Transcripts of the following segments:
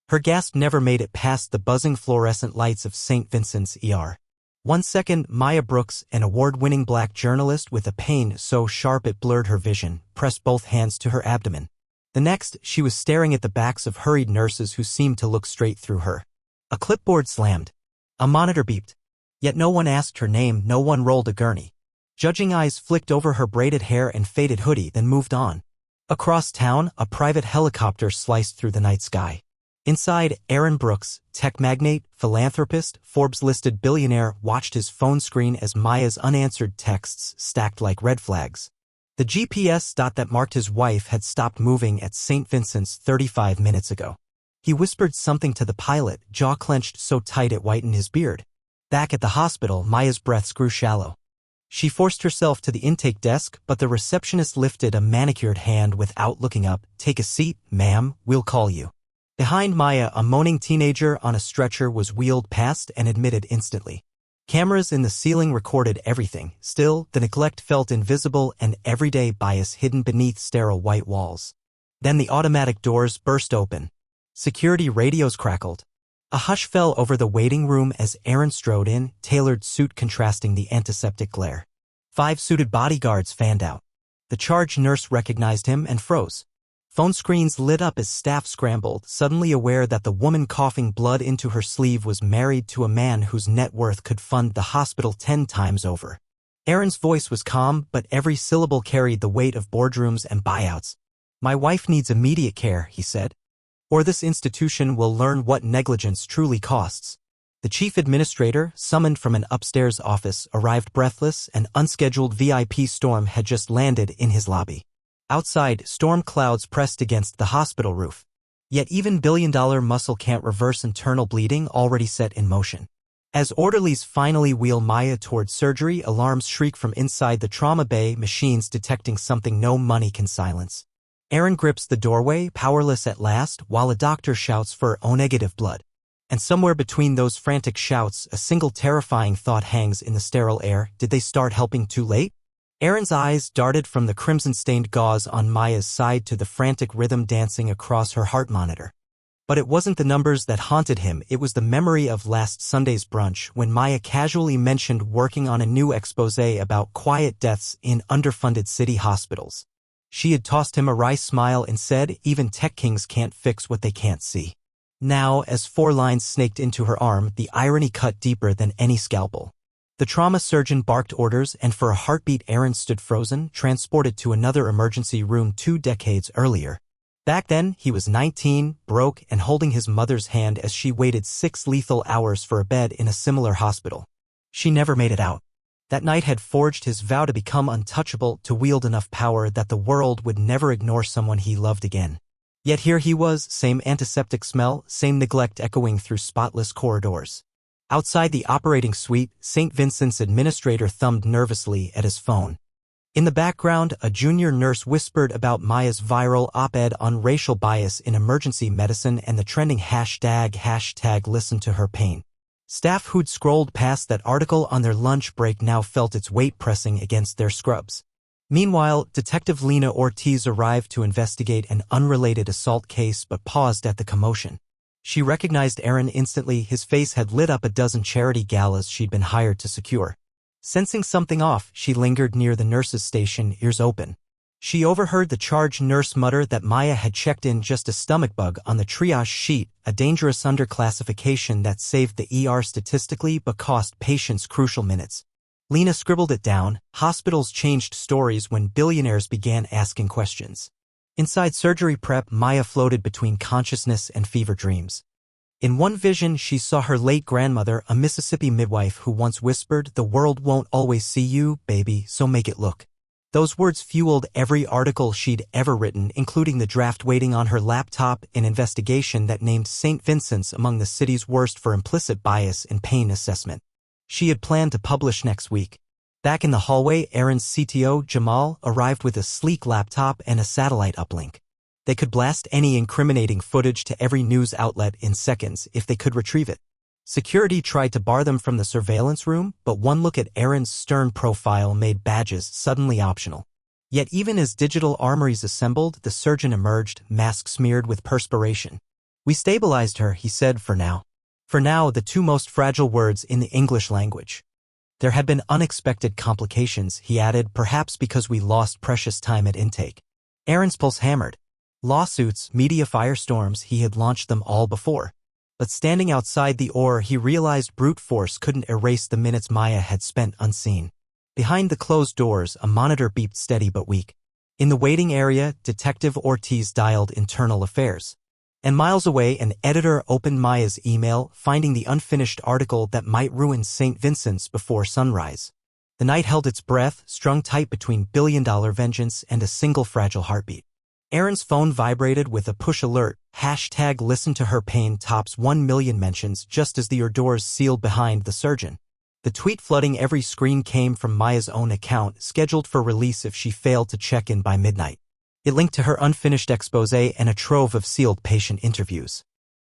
Her gasp never made it past the buzzing fluorescent lights of St. Vincent's ER. 1 second, Maya Brooks, an award-winning black journalist with a pain so sharp it blurred her vision, pressed both hands to her abdomen. The next, she was staring at the backs of hurried nurses who seemed to look straight through her. A clipboard slammed. A monitor beeped. Yet no one asked her name, no one rolled a gurney. Judging eyes flicked over her braided hair and faded hoodie, then moved on. Across town, a private helicopter sliced through the night sky. Inside, Aaron Brooks, tech magnate, philanthropist, Forbes-listed billionaire, watched his phone screen as Maya's unanswered texts stacked like red flags. The GPS dot that marked his wife had stopped moving at St. Vincent's 35 minutes ago. He whispered something to the pilot, jaw clenched so tight it whitened his beard. Back at the hospital, Maya's breaths grew shallow. She forced herself to the intake desk, but the receptionist lifted a manicured hand without looking up. "Take a seat, ma'am, we'll call you." Behind Maya, a moaning teenager on a stretcher was wheeled past and admitted instantly. Cameras in the ceiling recorded everything. Still, the neglect felt invisible, and everyday bias hidden beneath sterile white walls. Then the automatic doors burst open. Security radios crackled. A hush fell over the waiting room as Aaron strode in, tailored suit contrasting the antiseptic glare. 5 suited bodyguards fanned out. The charge nurse recognized him and froze. Phone screens lit up as staff scrambled, suddenly aware that the woman coughing blood into her sleeve was married to a man whose net worth could fund the hospital 10 times over. Aaron's voice was calm, but every syllable carried the weight of boardrooms and buyouts. "My wife needs immediate care," he said. "Or this institution will learn what negligence truly costs." The chief administrator, summoned from an upstairs office, arrived breathless. An unscheduled VIP storm had just landed in his lobby. Outside, storm clouds pressed against the hospital roof. Yet even billion-dollar muscle can't reverse internal bleeding already set in motion. As orderlies finally wheel Maya toward surgery, alarms shriek from inside the trauma bay, machines detecting something no money can silence. Aaron grips the doorway, powerless at last, while a doctor shouts for O-negative blood. And somewhere between those frantic shouts, a single terrifying thought hangs in the sterile air. Did they start helping too late? Aaron's eyes darted from the crimson-stained gauze on Maya's side to the frantic rhythm dancing across her heart monitor. But it wasn't the numbers that haunted him, it was the memory of last Sunday's brunch when Maya casually mentioned working on a new exposé about quiet deaths in underfunded city hospitals. She had tossed him a wry smile and said, "Even tech kings can't fix what they can't see." Now, as 4 lines snaked into her arm, the irony cut deeper than any scalpel. The trauma surgeon barked orders, and for a heartbeat Aaron stood frozen, transported to another emergency room 2 decades earlier. Back then, he was 19, broke, and holding his mother's hand as she waited 6 lethal hours for a bed in a similar hospital. She never made it out. That night had forged his vow to become untouchable, to wield enough power that the world would never ignore someone he loved again. Yet here he was, same antiseptic smell, same neglect echoing through spotless corridors. Outside the operating suite, St. Vincent's administrator thumbed nervously at his phone. In the background, a junior nurse whispered about Maya's viral op-ed on racial bias in emergency medicine and the trending hashtag listen to her pain. Staff who'd scrolled past that article on their lunch break now felt its weight pressing against their scrubs. Meanwhile, Detective Lena Ortiz arrived to investigate an unrelated assault case but paused at the commotion. She recognized Aaron instantly. His face had lit up a dozen charity galas she'd been hired to secure. Sensing something off, she lingered near the nurse's station, ears open. She overheard the charge nurse mutter that Maya had checked in just a stomach bug on the triage sheet, a dangerous underclassification that saved the ER statistically but cost patients crucial minutes. Lena scribbled it down. Hospitals changed stories when billionaires began asking questions. Inside surgery prep, Maya floated between consciousness and fever dreams. In one vision, she saw her late grandmother, a Mississippi midwife who once whispered, "The world won't always see you, baby, so make it look." Those words fueled every article she'd ever written, including the draft waiting on her laptop, an investigation that named St. Vincent's among the city's worst for implicit bias in pain assessment. She had planned to publish next week. Back in the hallway, Aaron's CTO, Jamal, arrived with a sleek laptop and a satellite uplink. They could blast any incriminating footage to every news outlet in seconds if they could retrieve it. Security tried to bar them from the surveillance room, but one look at Aaron's stern profile made badges suddenly optional. Yet even as digital armories assembled, the surgeon emerged, mask smeared with perspiration. We stabilized her, he said, for now. For now, the two most fragile words in the English language. There had been unexpected complications, he added, perhaps because we lost precious time at intake. Aaron's pulse hammered. Lawsuits, media firestorms, he had launched them all before. But standing outside the OR, he realized brute force couldn't erase the minutes Maya had spent unseen. Behind the closed doors, a monitor beeped steady but weak. In the waiting area, Detective Ortiz dialed internal affairs. And miles away, an editor opened Maya's email, finding the unfinished article that might ruin St. Vincent's before sunrise. The night held its breath, strung tight between billion-dollar vengeance and a single fragile heartbeat. Aaron's phone vibrated with a push alert. Hashtag listen to her pain tops 1 million mentions just as the doors sealed behind the surgeon. The tweet flooding every screen came from Maya's own account, scheduled for release if she failed to check in by midnight. It linked to her unfinished exposé and a trove of sealed patient interviews.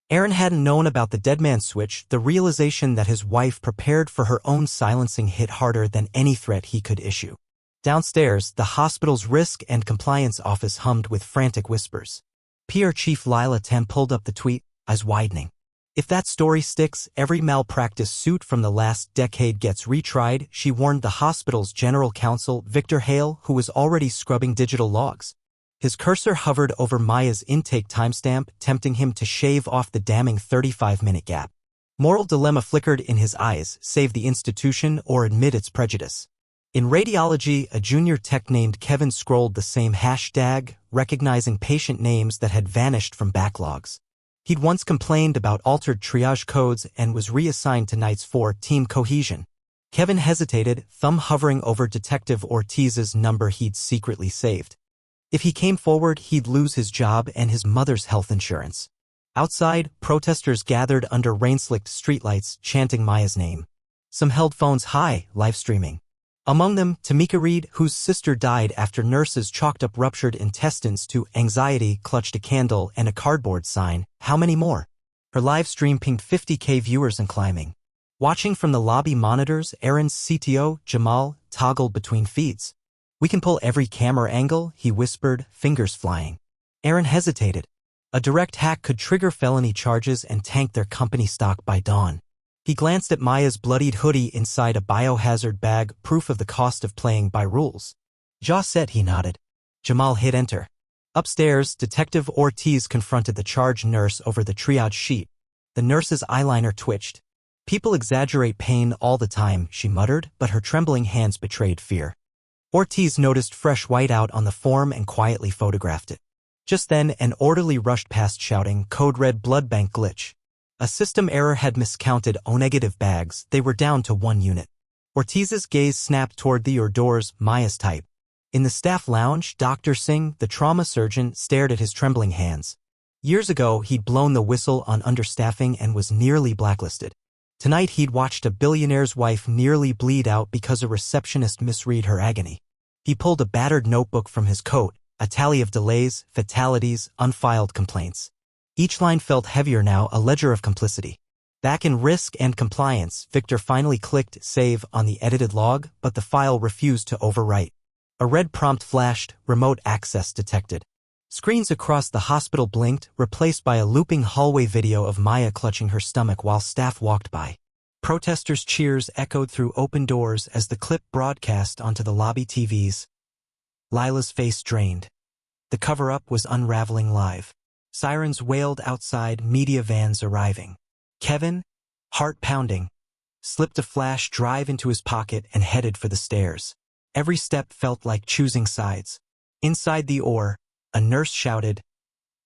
Aaron hadn't known about the dead man switch. The realization that his wife prepared for her own silencing hit harder than any threat he could issue. Downstairs, the hospital's risk and compliance office hummed with frantic whispers. PR Chief Lila Tem pulled up the tweet, eyes widening. If that story sticks, every malpractice suit from the last decade gets retried, she warned the hospital's general counsel, Victor Hale, who was already scrubbing digital logs. His cursor hovered over Maya's intake timestamp, tempting him to shave off the damning 35-minute gap. Moral dilemma flickered in his eyes, save the institution or admit its prejudice. In radiology, a junior tech named Kevin scrolled the same hashtag, recognizing patient names that had vanished from backlogs. He'd once complained about altered triage codes and was reassigned to nights for team cohesion. Kevin hesitated, thumb hovering over Detective Ortiz's number he'd secretly saved. If he came forward, he'd lose his job and his mother's health insurance. Outside, protesters gathered under rain-slicked streetlights, chanting Maya's name. Some held phones high, live-streaming. Among them, Tamika Reed, whose sister died after nurses chalked up ruptured intestines to anxiety, clutched a candle and a cardboard sign. How many more? Her live stream pinged 50K viewers and climbing. Watching from the lobby monitors, Aaron's CTO, Jamal, toggled between feeds. We can pull every camera angle, he whispered, fingers flying. Aaron hesitated. A direct hack could trigger felony charges and tank their company stock by dawn. He glanced at Maya's bloodied hoodie inside a biohazard bag, proof of the cost of playing by rules. Jaw set, he nodded. Jamal hit enter. Upstairs, Detective Ortiz confronted the charge nurse over the triage sheet. The nurse's eyeliner twitched. People exaggerate pain all the time, she muttered, but her trembling hands betrayed fear. Ortiz noticed fresh whiteout on the form and quietly photographed it. Just then, an orderly rushed past shouting, "Code red blood bank glitch." A system error had miscounted O-negative bags. They were down to 1 unit. Ortiz's gaze snapped toward the doors, Maya's type. In the staff lounge, Dr. Singh, the trauma surgeon, stared at his trembling hands. Years ago, he'd blown the whistle on understaffing and was nearly blacklisted. Tonight, he'd watched a billionaire's wife nearly bleed out because a receptionist misread her agony. He pulled a battered notebook from his coat, a tally of delays, fatalities, unfiled complaints. Each line felt heavier now, a ledger of complicity. Back in risk and compliance, Victor finally clicked save on the edited log, but the file refused to overwrite. A red prompt flashed, remote access detected. Screens across the hospital blinked, replaced by a looping hallway video of Maya clutching her stomach while staff walked by. Protesters' cheers echoed through open doors as the clip broadcast onto the lobby TVs. Lila's face drained. The cover-up was unraveling live. Sirens wailed outside, media vans arriving. Kevin, heart pounding, slipped a flash drive into his pocket and headed for the stairs. Every step felt like choosing sides. Inside the OR, a nurse shouted,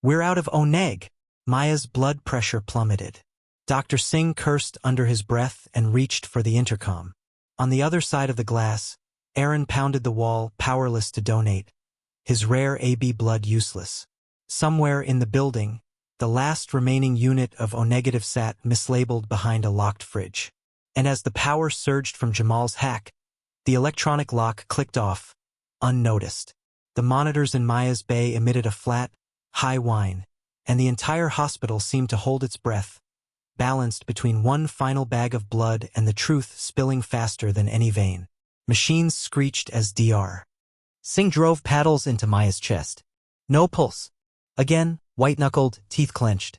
"We're out of O-neg." Maya's blood pressure plummeted. Dr. Singh cursed under his breath and reached for the intercom. On the other side of the glass, Aaron pounded the wall, powerless to donate. His rare AB blood useless. Somewhere in the building, the last remaining unit of O-negative sat mislabeled behind a locked fridge. And as the power surged from Jamal's hack, the electronic lock clicked off, unnoticed. The monitors in Maya's bay emitted a flat, high whine, and the entire hospital seemed to hold its breath, balanced between one final bag of blood and the truth spilling faster than any vein. Machines screeched as Dr. Singh drove paddles into Maya's chest. No pulse. Again, white-knuckled, teeth clenched.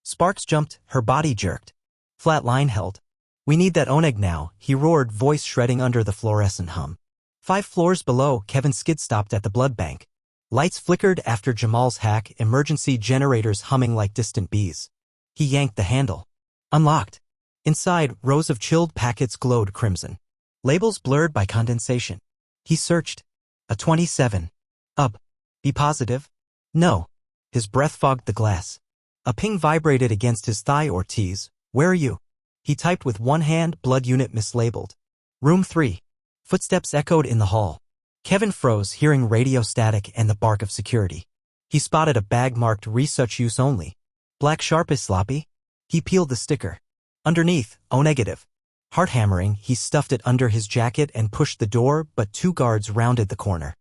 Sparks jumped, her body jerked. Flat line held. We need that oneg now, he roared, voice shredding under the fluorescent hum. 5 floors below, Kevin skid stopped at the blood bank. Lights flickered after Jamal's hack, emergency generators humming like distant bees. He yanked the handle. Unlocked. Inside, rows of chilled packets glowed crimson. Labels blurred by condensation. He searched. A 27. Up. Be positive? No. His breath fogged the glass. A ping vibrated against his thigh. Ortiz, where are you? He typed with one hand, blood unit mislabeled. Room 3. Footsteps echoed in the hall. Kevin froze, hearing radio static and the bark of security. He spotted a bag marked research use only. Black sharp is sloppy? He peeled the sticker. Underneath, O negative. Heart hammering, he stuffed it under his jacket and pushed the door, but 2 guards rounded the corner.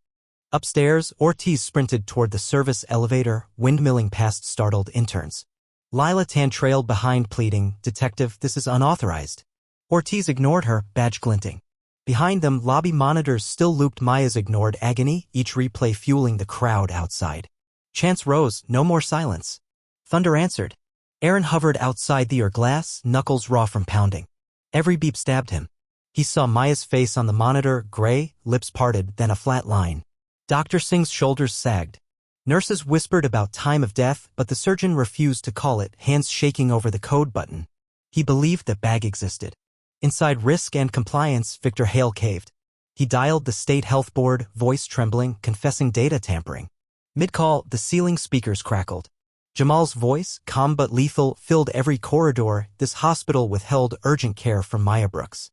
Upstairs, Ortiz sprinted toward the service elevator, windmilling past startled interns. Lila Tan trailed behind, pleading, "Detective, this is unauthorized." Ortiz ignored her, badge glinting. Behind them, lobby monitors still looped Maya's ignored agony, each replay fueling the crowd outside. Chants rose, no more silence. Thunder answered. Aaron hovered outside the glass, knuckles raw from pounding. Every beep stabbed him. He saw Maya's face on the monitor, gray, lips parted, then a flat line. Dr. Singh's shoulders sagged. Nurses whispered about time of death, but the surgeon refused to call it, hands shaking over the code button. He believed that bag existed. Inside risk and compliance, Victor Hale caved. He dialed the state health board, voice trembling, confessing data tampering. Mid-call, the ceiling speakers crackled. Jamal's voice, calm but lethal, filled every corridor. This hospital withheld urgent care from Maya Brooks.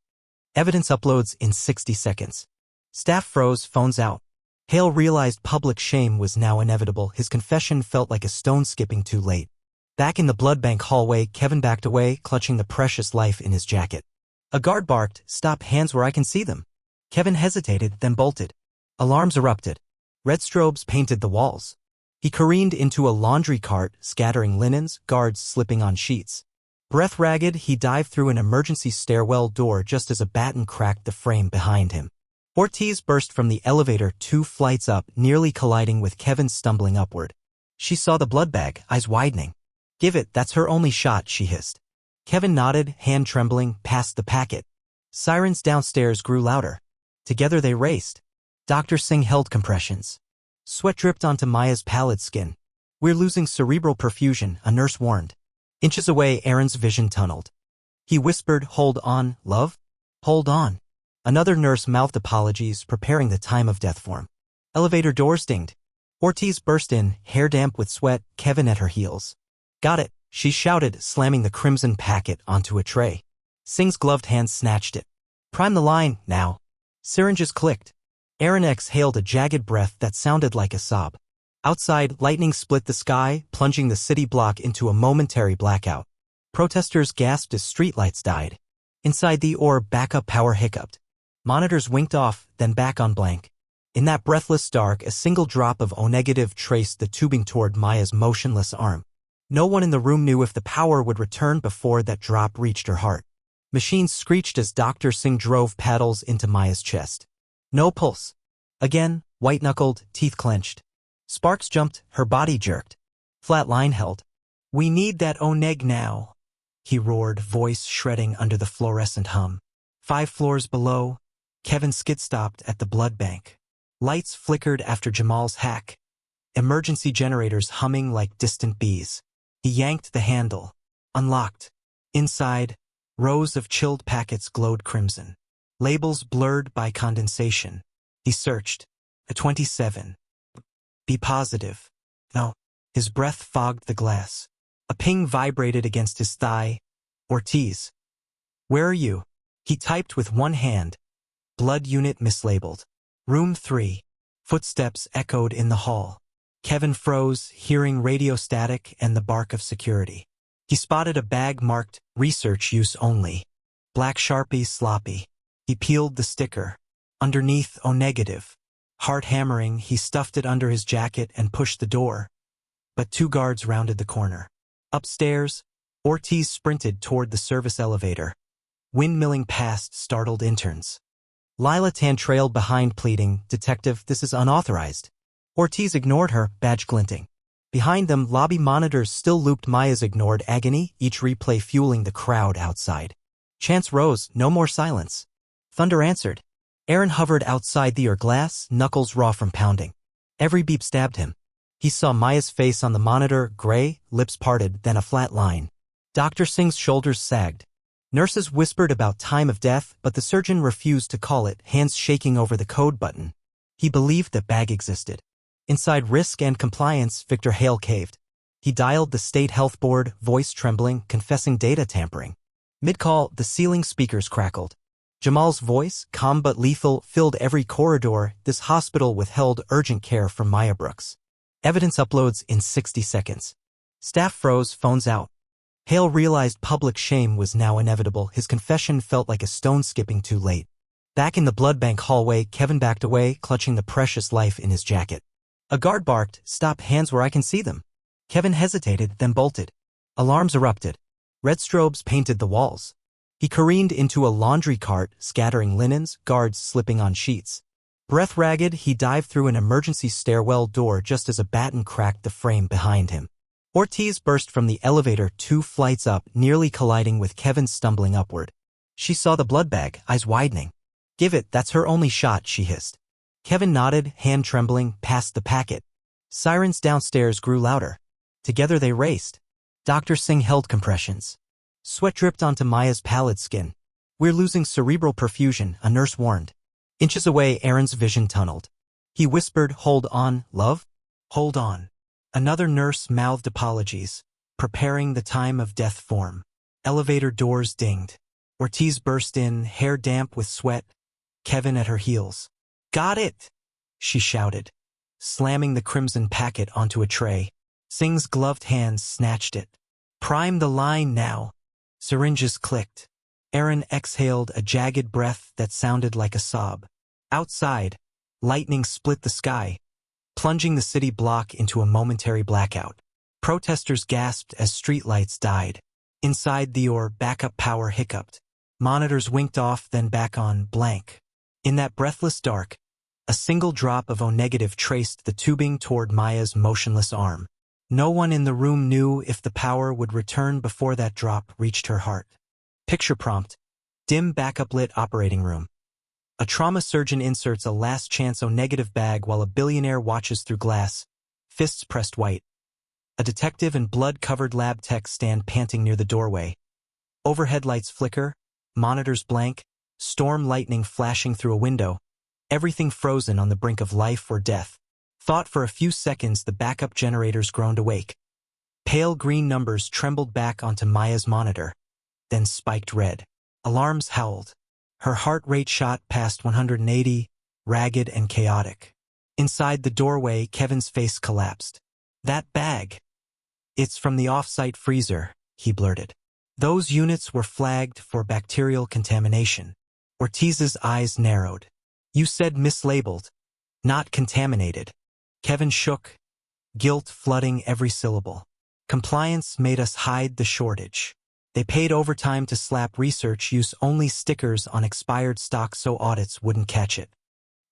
Evidence uploads in 60 seconds. Staff froze, phones out. Hale realized public shame was now inevitable. His confession felt like a stone skipping too late. Back in the blood bank hallway, Kevin backed away, clutching the precious life in his jacket. A guard barked, "Stop, hands where I can see them." Kevin hesitated, then bolted. Alarms erupted. Red strobes painted the walls. He careened into a laundry cart, scattering linens, guards slipping on sheets. Breath ragged, he dived through an emergency stairwell door just as a baton cracked the frame behind him. Ortiz burst from the elevator 2 flights up, nearly colliding with Kevin, stumbling upward. She saw the blood bag, eyes widening. "Give it, that's her only shot," she hissed. Kevin nodded, hand trembling, passed the packet. Sirens downstairs grew louder. Together they raced. Dr. Singh held compressions. Sweat dripped onto Maya's pallid skin. "We're losing cerebral perfusion," a nurse warned. Inches away, Aaron's vision tunneled. He whispered, "Hold on, love? Hold on." Another nurse mouthed apologies, preparing the time of death form. Elevator doors dinged. Ortiz burst in, hair damp with sweat, Kevin at her heels. "Got it," she shouted, slamming the crimson packet onto a tray. Singh's gloved hand snatched it. "Prime the line, now." Syringes clicked. Aaron exhaled a jagged breath that sounded like a sob. Outside, lightning split the sky, plunging the city block into a momentary blackout. Protesters gasped as streetlights died. Inside the backup power hiccuped. Monitors winked off, then back on blank. In that breathless dark, a single drop of O-negative traced the tubing toward Maya's motionless arm. No one in the room knew if the power would return before that drop reached her heart. Machines screeched as Dr. Singh drove paddles into Maya's chest. No pulse. Again, white-knuckled, teeth clenched. Sparks jumped, her body jerked. Flat line held. "We need that oneg now," he roared, voice shredding under the fluorescent hum. 5 floors below, Kevin skid stopped at the blood bank. Lights flickered after Jamal's hack. Emergency generators humming like distant bees. He yanked the handle. Unlocked. Inside, rows of chilled packets glowed crimson. Labels blurred by condensation. He searched. A 27. Be positive. No. His breath fogged the glass. A ping vibrated against his thigh. Ortiz. Where are you? He typed with one hand. Blood unit mislabeled. Room 3. Footsteps echoed in the hall. Kevin froze, hearing radio static and the bark of security. He spotted a bag marked research use only. Black Sharpie sloppy. He peeled the sticker. Underneath, O-negative. Heart hammering, he stuffed it under his jacket and pushed the door. But 2 guards rounded the corner. Upstairs, Ortiz sprinted toward the service elevator. Windmilling past startled interns. Lila Tan trailed behind, pleading, "Detective, this is unauthorized." Ortiz ignored her, badge glinting. Behind them, lobby monitors still looped Maya's ignored agony, each replay fueling the crowd outside. Chants rose, no more silence. Thunder answered. Aaron hovered outside the glass, knuckles raw from pounding. Every beep stabbed him. He saw Maya's face on the monitor, gray, lips parted, then a flat line. Dr. Singh's shoulders sagged. Nurses whispered about time of death, but the surgeon refused to call it, hands shaking over the code button. He believed that bag existed. Inside Risk and Compliance, Victor Hale caved. He dialed the state health board, voice trembling, confessing data tampering. Mid-call, the ceiling speakers crackled. Jamal's voice, calm but lethal, filled every corridor. This hospital withheld urgent care from Maya Brooks. Evidence uploads in 60 seconds. Staff froze, phones out. Hale realized public shame was now inevitable. His confession felt like a stone skipping too late. Back in the blood bank hallway, Kevin backed away, clutching the precious life in his jacket. A guard barked, "Stop, hands where I can see them." Kevin hesitated, then bolted. Alarms erupted. Red strobes painted the walls. He careened into a laundry cart, scattering linens, guards slipping on sheets. Breath ragged, he dived through an emergency stairwell door just as a baton cracked the frame behind him. Ortiz burst from the elevator 2 flights up, nearly colliding with Kevin stumbling upward. She saw the blood bag, eyes widening. "Give it, that's her only shot," she hissed. Kevin nodded, hand trembling, passed the packet. Sirens downstairs grew louder. Together they raced. Dr. Singh held compressions. Sweat dripped onto Maya's pallid skin. "We're losing cerebral perfusion," a nurse warned. Inches away, Aaron's vision tunneled. He whispered, "Hold on, love? Hold on." Another nurse mouthed apologies, preparing the time of death form. Elevator doors dinged. Ortiz burst in, hair damp with sweat. Kevin at her heels. "Got it!" she shouted, slamming the crimson packet onto a tray. Singh's gloved hands snatched it. "Prime the line now." Syringes clicked. Aaron exhaled a jagged breath that sounded like a sob. Outside, lightning split the sky, plunging the city block into a momentary blackout. Protesters gasped as streetlights died. Inside the backup power hiccuped. Monitors winked off, then back on, blank. In that breathless dark, a single drop of O-negative traced the tubing toward Maya's motionless arm. No one in the room knew if the power would return before that drop reached her heart. Picture prompt. Dim backup lit operating room. A trauma surgeon inserts a last chance O-negative bag while a billionaire watches through glass, fists pressed white. A detective and blood-covered lab tech stand panting near the doorway. Overhead lights flicker, monitors blank, storm lightning flashing through a window. Everything frozen on the brink of life or death. Thought for a few seconds, the backup generators groaned awake. Pale green numbers trembled back onto Maya's monitor, then spiked red. Alarms howled. Her heart rate shot past 180, ragged and chaotic. Inside the doorway, Kevin's face collapsed. "That bag. It's from the off-site freezer," he blurted. "Those units were flagged for bacterial contamination." Ortiz's eyes narrowed. "You said mislabeled, not contaminated." Kevin shook, guilt flooding every syllable. "Compliance made us hide the shortage. They paid overtime to slap research use only stickers on expired stock so audits wouldn't catch it.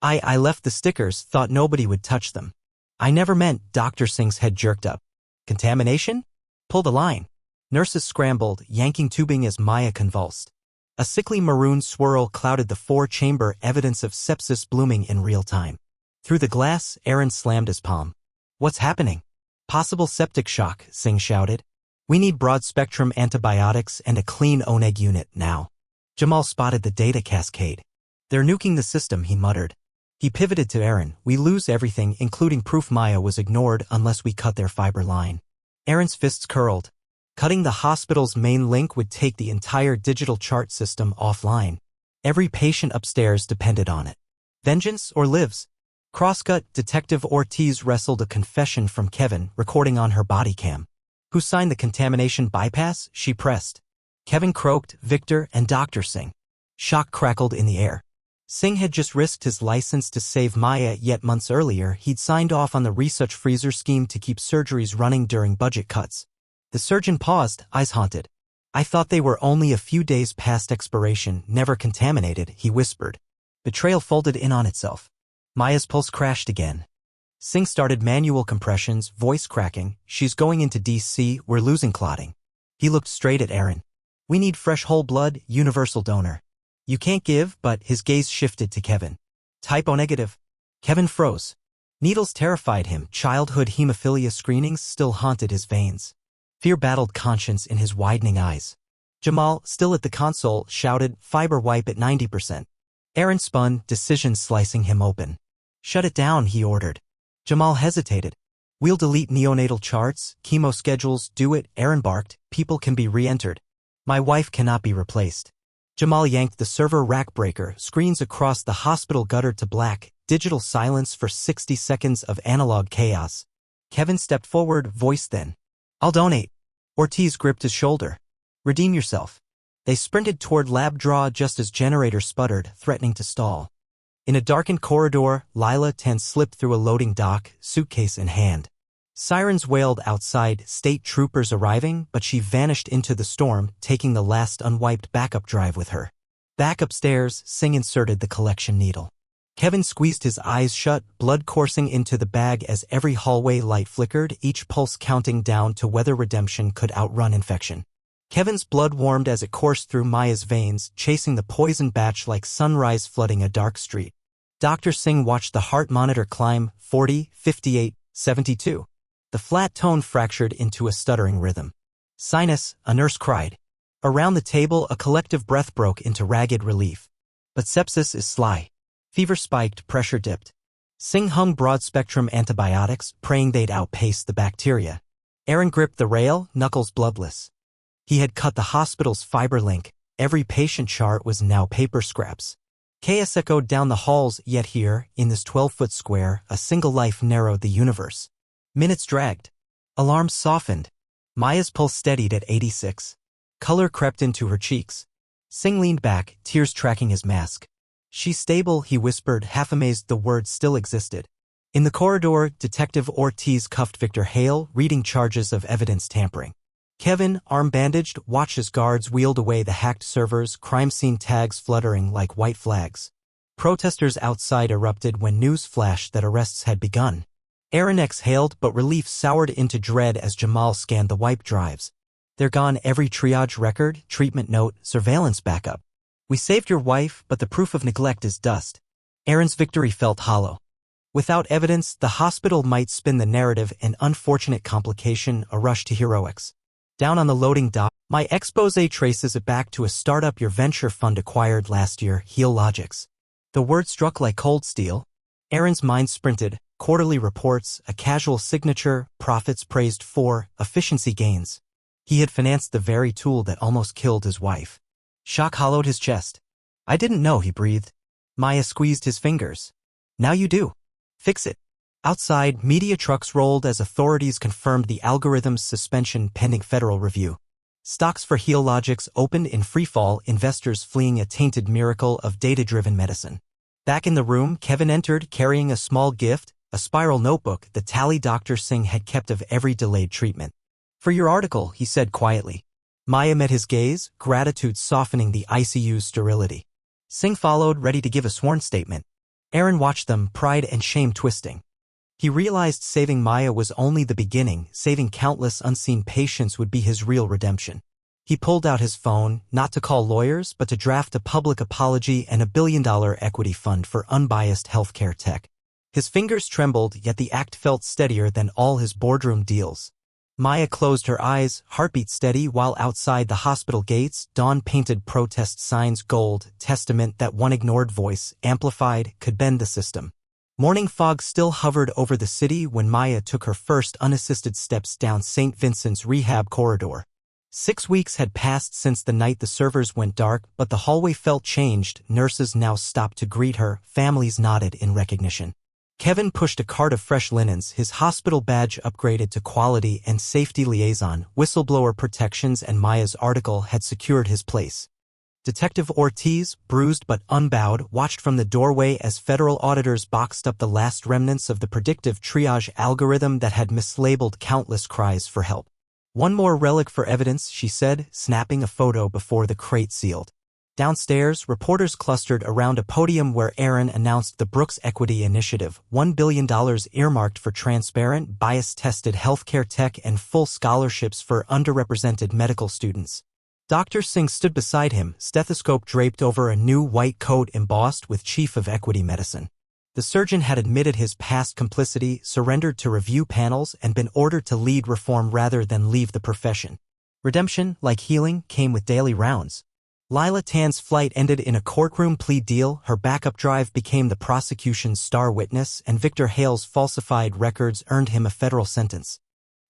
I left the stickers, thought nobody would touch them. I never meant." Dr. Singh's head jerked up. "Contamination? Pull the line." Nurses scrambled, yanking tubing as Maya convulsed. A sickly maroon swirl clouded the 4-chamber, evidence of sepsis blooming in real time. Through the glass, Aaron slammed his palm. "What's happening?" "Possible septic shock," Singh shouted. "We need broad-spectrum antibiotics and a clean ONEG unit now." Jamal spotted the data cascade. "They're nuking the system," he muttered. He pivoted to Aaron. "We lose everything, including proof Maya was ignored, unless we cut their fiber line." Aaron's fists curled. Cutting the hospital's main link would take the entire digital chart system offline. Every patient upstairs depended on it. Vengeance or lives? Crosscut, Detective Ortiz wrestled a confession from Kevin, recording on her body cam. "Who signed the contamination bypass?" she pressed. Kevin croaked, "Victor and Dr. Singh." Shock crackled in the air. Singh had just risked his license to save Maya, yet months earlier he'd signed off on the research freezer scheme to keep surgeries running during budget cuts. The surgeon paused, eyes haunted. "I thought they were only a few days past expiration, never contaminated," he whispered. Betrayal folded in on itself. Maya's pulse crashed again. Singh started manual compressions, voice cracking. She's going into DC, we're losing clotting. He looked straight at Aaron. We need fresh whole blood, universal donor. You can't give, but his gaze shifted to Kevin. Type O negative. Kevin froze. Needles terrified him. Childhood hemophilia screenings still haunted his veins. Fear battled conscience in his widening eyes. Jamal, still at the console, shouted, fiber wipe at 90%. Aaron spun, decision slicing him open. Shut it down, he ordered. Jamal hesitated. We'll delete neonatal charts, chemo schedules, do it, Aaron barked, people can be re-entered. My wife cannot be replaced. Jamal yanked the server rack breaker, screens across the hospital guttered to black, digital silence for 60 seconds of analog chaos. Kevin stepped forward, voice thin. I'll donate. Ortiz gripped his shoulder. Redeem yourself. They sprinted toward lab draw just as generator sputtered, threatening to stall. In a darkened corridor, Lila 10 slipped through a loading dock, suitcase in hand. Sirens wailed outside, state troopers arriving, but she vanished into the storm, taking the last unwiped backup drive with her. Back upstairs, Singh inserted the collection needle. Kevin squeezed his eyes shut, blood coursing into the bag as every hallway light flickered, each pulse counting down to whether redemption could outrun infection. Kevin's blood warmed as it coursed through Maya's veins, chasing the poison batch like sunrise flooding a dark street. Dr. Singh watched the heart monitor climb, 40, 58, 72. The flat tone fractured into a stuttering rhythm. Sinus, a nurse cried. Around the table, a collective breath broke into ragged relief. But sepsis is sly. Fever spiked, pressure dipped. Singh hung broad-spectrum antibiotics, praying they'd outpace the bacteria. Aaron gripped the rail, knuckles bloodless. He had cut the hospital's fiber link. Every patient chart was now paper scraps. Chaos echoed down the halls, yet here, in this 12-foot square, a single life narrowed the universe. Minutes dragged. Alarms softened. Maya's pulse steadied at 86. Color crept into her cheeks. Singh leaned back, tears tracking his mask. She's stable, he whispered, half amazed the words still existed. In the corridor, Detective Ortiz cuffed Victor Hale, reading charges of evidence tampering. Kevin, arm-bandaged, watched as guards wheeled away the hacked servers, crime scene tags fluttering like white flags. Protesters outside erupted when news flashed that arrests had begun. Aaron exhaled, but relief soured into dread as Jamal scanned the wipe drives. They're gone, every triage record, treatment note, surveillance backup. We saved your wife, but the proof of neglect is dust. Aaron's victory felt hollow. Without evidence, the hospital might spin the narrative, an unfortunate complication, a rush to heroics. Down on the loading dock, my expose traces it back to a startup your venture fund acquired last year, Healogics. The word struck like cold steel. Aaron's mind sprinted. Quarterly reports, a casual signature, profits praised for, efficiency gains. He had financed the very tool that almost killed his wife. Shock hollowed his chest. I didn't know, he breathed. Maya squeezed his fingers. Now you do. Fix it. Outside, media trucks rolled as authorities confirmed the algorithm's suspension pending federal review. Stocks for Healogics opened in freefall, investors fleeing a tainted miracle of data-driven medicine. Back in the room, Kevin entered, carrying a small gift, a spiral notebook, the tally Dr. Singh had kept of every delayed treatment. For your article, he said quietly. Maya met his gaze, gratitude softening the ICU's sterility. Singh followed, ready to give a sworn statement. Aaron watched them, pride and shame twisting. He realized saving Maya was only the beginning, saving countless unseen patients would be his real redemption. He pulled out his phone, not to call lawyers, but to draft a public apology and $1 billion equity fund for unbiased healthcare tech. His fingers trembled, yet the act felt steadier than all his boardroom deals. Maya closed her eyes, heartbeat steady, while outside the hospital gates, dawn painted protest signs gold, testament that one ignored voice, amplified, could bend the system. Morning fog still hovered over the city when Maya took her first unassisted steps down St. Vincent's rehab corridor. 6 weeks had passed since the night the servers went dark, but the hallway felt changed. Nurses now stopped to greet her, families nodded in recognition. Kevin pushed a cart of fresh linens, his hospital badge upgraded to quality and safety liaison, whistleblower protections, and Maya's article had secured his place. Detective Ortiz, bruised but unbowed, watched from the doorway as federal auditors boxed up the last remnants of the predictive triage algorithm that had mislabeled countless cries for help. One more relic for evidence, she said, snapping a photo before the crate sealed. Downstairs, reporters clustered around a podium where Aaron announced the Brooks Equity Initiative, $1 billion earmarked for transparent, bias-tested healthcare tech and full scholarships for underrepresented medical students. Dr. Singh stood beside him, stethoscope draped over a new white coat embossed with Chief of Equity Medicine. The surgeon had admitted his past complicity, surrendered to review panels, and been ordered to lead reform rather than leave the profession. Redemption, like healing, came with daily rounds. Lila Tan's flight ended in a courtroom plea deal, her backup drive became the prosecution's star witness, and Victor Hale's falsified records earned him a federal sentence.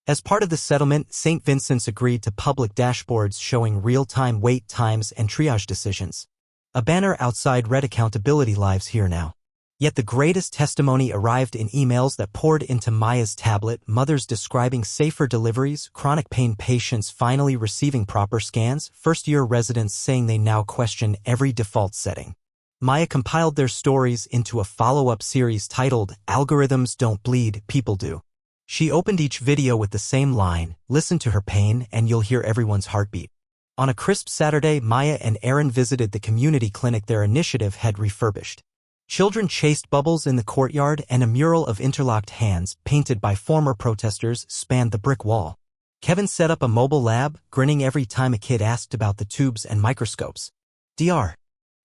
As part of the settlement, St. Vincent's agreed to public dashboards showing real-time wait times and triage decisions. A banner outside read "Accountability lives here now." Yet the greatest testimony arrived in emails that poured into Maya's tablet, mothers describing safer deliveries, chronic pain patients finally receiving proper scans, first-year residents saying they now question every default setting. Maya compiled their stories into a follow-up series titled, "Algorithms Don't Bleed, People Do." She opened each video with the same line, "Listen to her pain and you'll hear everyone's heartbeat." On a crisp Saturday, Maya and Aaron visited the community clinic their initiative had refurbished. Children chased bubbles in the courtyard, and a mural of interlocked hands, painted by former protesters, spanned the brick wall. Kevin set up a mobile lab, grinning every time a kid asked about the tubes and microscopes. Dr.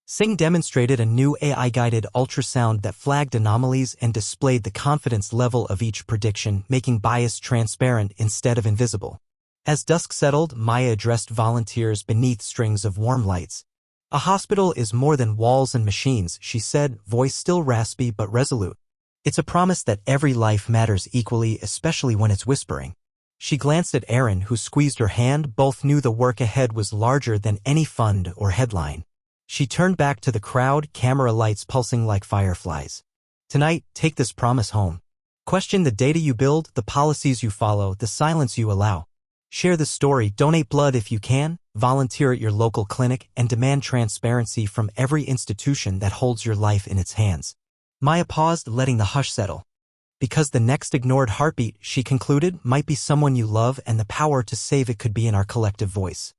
Singh demonstrated a new AI-guided ultrasound that flagged anomalies and displayed the confidence level of each prediction, making bias transparent instead of invisible. As dusk settled, Maya addressed volunteers beneath strings of warm lights. "A hospital is more than walls and machines," she said, voice still raspy but resolute. "It's a promise that every life matters equally, especially when it's whispering." She glanced at Aaron, who squeezed her hand. Both knew the work ahead was larger than any fund or headline. She turned back to the crowd, camera lights pulsing like fireflies. "Tonight, take this promise home. Question the data you build, the policies you follow, the silence you allow. Share the story, donate blood if you can, volunteer at your local clinic, and demand transparency from every institution that holds your life in its hands." Maya paused, letting the hush settle. "Because the next ignored heartbeat," she concluded, "might be someone you love, and the power to save it could be in our collective voice."